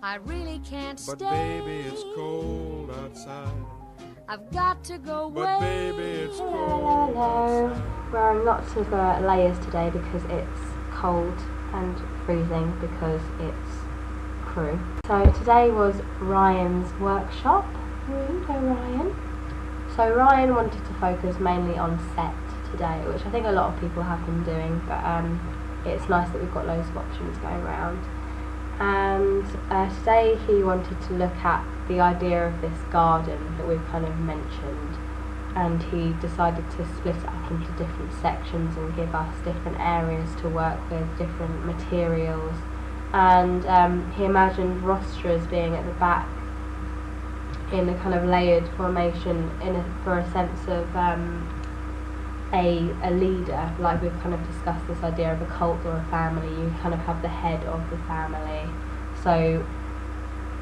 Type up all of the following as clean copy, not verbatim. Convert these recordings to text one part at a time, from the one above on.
I really can't stay. But baby, it's cold outside. I've got to go away. But baby, it's cold Hello. outside. Wearing lots of layers today because it's cold and freezing because it's crew. So today was Ryan's workshop. Hello Ryan. So Ryan wanted to focus mainly on set today, which I think a lot of people have been doing, but it's nice that we've got loads of options going around. And today he wanted to look at the idea of this garden that we've kind of mentioned, and he decided to split it up into different sections and give us different areas to work with, different materials, and he imagined rostras being at the back in a kind of layered formation for a sense of a leader, like we've kind of discussed this idea of a cult or a family. You kind of have the head of the family. So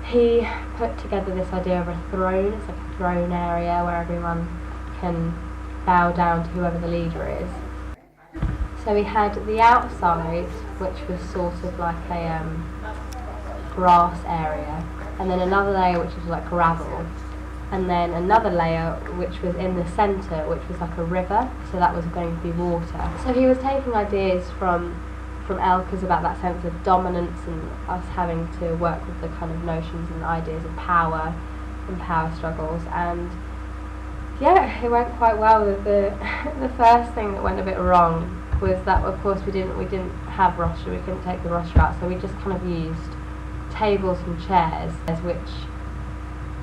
he put together this idea of a throne. It's like a throne area where everyone can bow down to whoever the leader is. So we had the outside, which was sort of like a grass area, and then another layer which was like gravel, and then another layer which was in the centre, which was like a river, so that was going to be water. So he was taking ideas from Elkers about that sense of dominance and us having to work with the kind of notions and ideas of power and power struggles, and yeah, it went quite well. With the first thing that went a bit wrong was that, of course, we didn't have rostra, we couldn't take the rostra out, so we just kind of used tables and chairs, which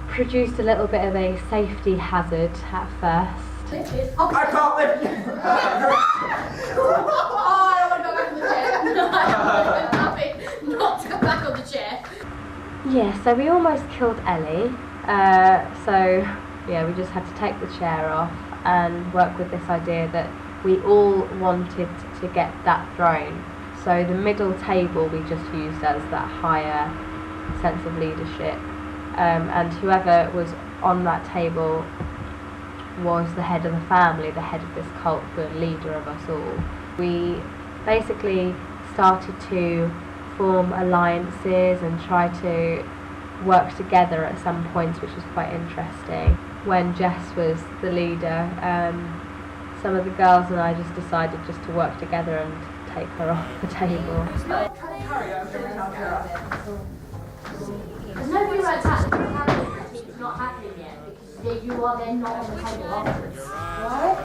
produced a little bit of a safety hazard at first. I can't lift you! Oh, I don't want to go back on the chair. No, I'm happy not to go back on the chair. Yeah, so we almost killed Ellie. So yeah, we just had to take the chair off and work with this idea that we all wanted to get that throne. So the middle table we just used as that higher sense of leadership, and whoever was on that table was the head of the family, the head of this cult, the leader of us all. We basically started to form alliances and try to work together at some points, which was quite interesting. When Jess was the leader, some of the girls and I just decided just to work together and take her off the table. There's no reason to attach the camera if it's not happening yet, because you are then not on the table afterwards. Right?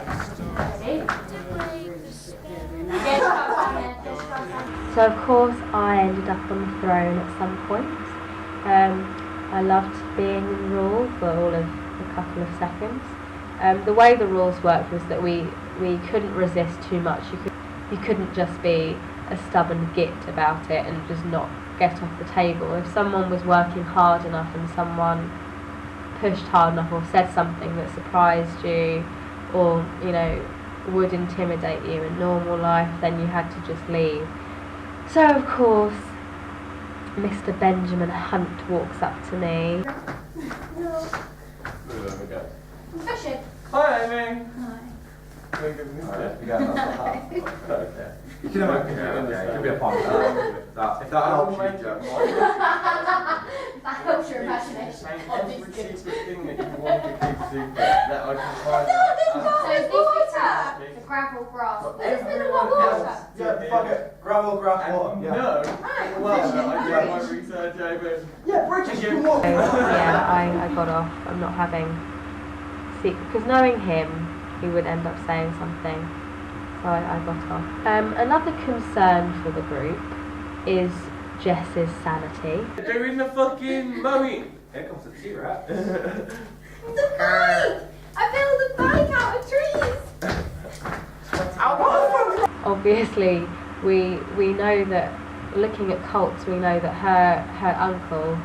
So of course I ended up on the throne at some point. I loved being in rule for all of a couple of seconds. The way the rules worked was that we couldn't resist too much. You couldn't just be a stubborn git about it and just not get off the table. If someone was working hard enough and someone pushed hard enough or said something that surprised you or, you know, would intimidate you in normal life, then you had to just leave. So of course Mr. Benjamin Hunt walks up to me. Hi, Amy. Hi. You can have it could be a pop. If that helps you, That helps your imagination. Secret thing that you want to keep secret that I can find So is this the gravel grass? There's been a lot of water. Yeah, fuck it. Gravel, grass, water. Yeah. No. Well, I did my research over. Yeah, British, you So, yeah, I got off. I'm not having secret, because knowing him, he would end up saying something. So I got off. Another concern for the group is Jess's sanity. Doing the fucking mowing. Here comes the T-Rat. The bike! I built a bike out of trees! Obviously, we know that, looking at cults, we know that her uncle,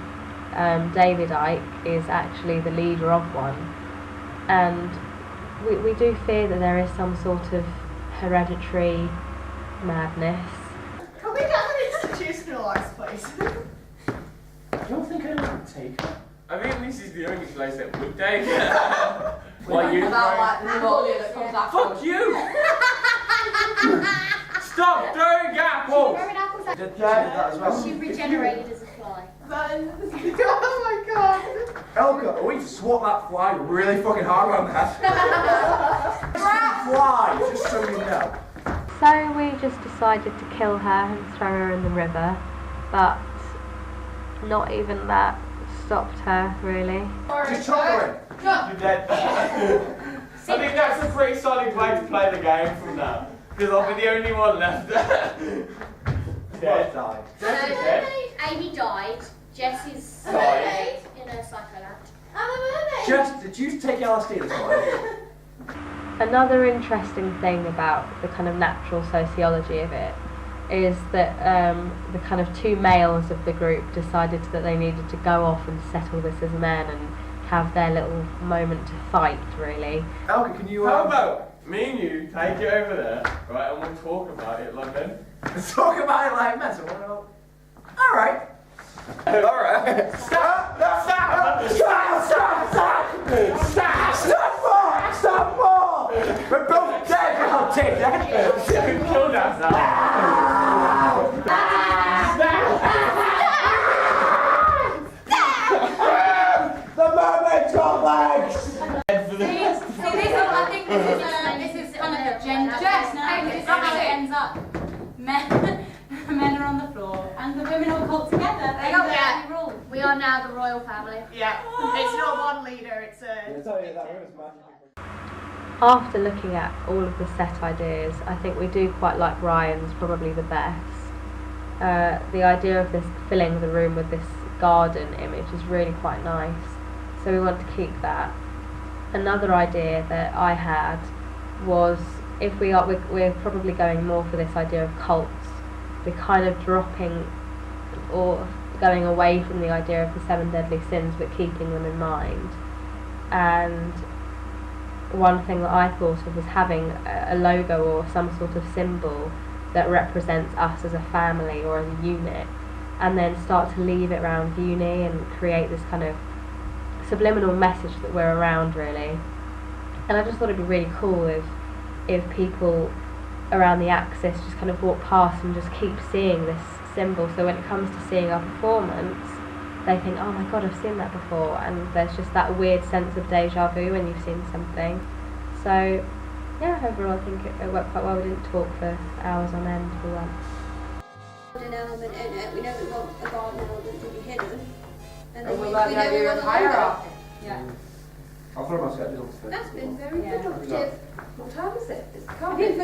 David Icke, is actually the leader of one. And we do fear that there is some sort of hereditary madness. Can we get an institutionalised place? I don't think anyone would take her. I think this is the only place that would take her. Why you? About like the pneumonia that comes after. Fuck you! Stop throwing apples! Throwing apples at Did that as well? She regenerated as a fly. Oh my god. Elka, we need to swat that fly really fucking hard around the head. Fly, just so you know. So we just decided to kill her and throw her in the river, but not even that stopped her really. Just chuck her in. You're dead. I think that's a pretty solid way to play the game from now. Because I'll be the only one left. Dead died. Jess is dead. Amy died. Jess is Died. in a psycholand. Jess, did you take LSD this morning? Another interesting thing about the kind of natural sociology of it is that the kind of two males of the group decided that they needed to go off and settle this as men and have their little moment to fight, really. Elka, can you How about me and you take it over there, right, and we'll talk about it like men? talk about it like men? So alright. Alright. Stop! More! We're both dead, I'll take that. We killed ourselves. The mermaid's got legs! I think this is kind of a gender now, because it ends up men are on the floor and the women all caught together. They got the rule. We are now the royal family. Yeah, it's not one leader, it's a... After looking at all of the set ideas, I think we do quite like Ryan's probably the best. The idea of this filling the room with this garden image is really quite nice, so we want to keep that. Another idea that I had was if we're probably going more for this idea of cults. We're kind of dropping or going away from the idea of the 7 deadly sins but keeping them in mind. And one thing that I thought of was having a logo or some sort of symbol that represents us as a family or as a unit, and then start to leave it around uni and create this kind of subliminal message that we're around, really. And I just thought it'd be really cool if people around the axis just kind of walk past and just keep seeing this symbol, so when it comes to seeing our performance they think, oh my god, I've seen that before, and there's just that weird sense of deja vu when you've seen something. So yeah, overall I think it worked quite well. We didn't talk for hours on end for once. An element in it. We know we want a garden element to be hidden. And then we we like the know we idea want of a logo. hierarchy. Yeah. I'll throw my sketches on today. That's been very Yeah. productive. What time is it? It can't be.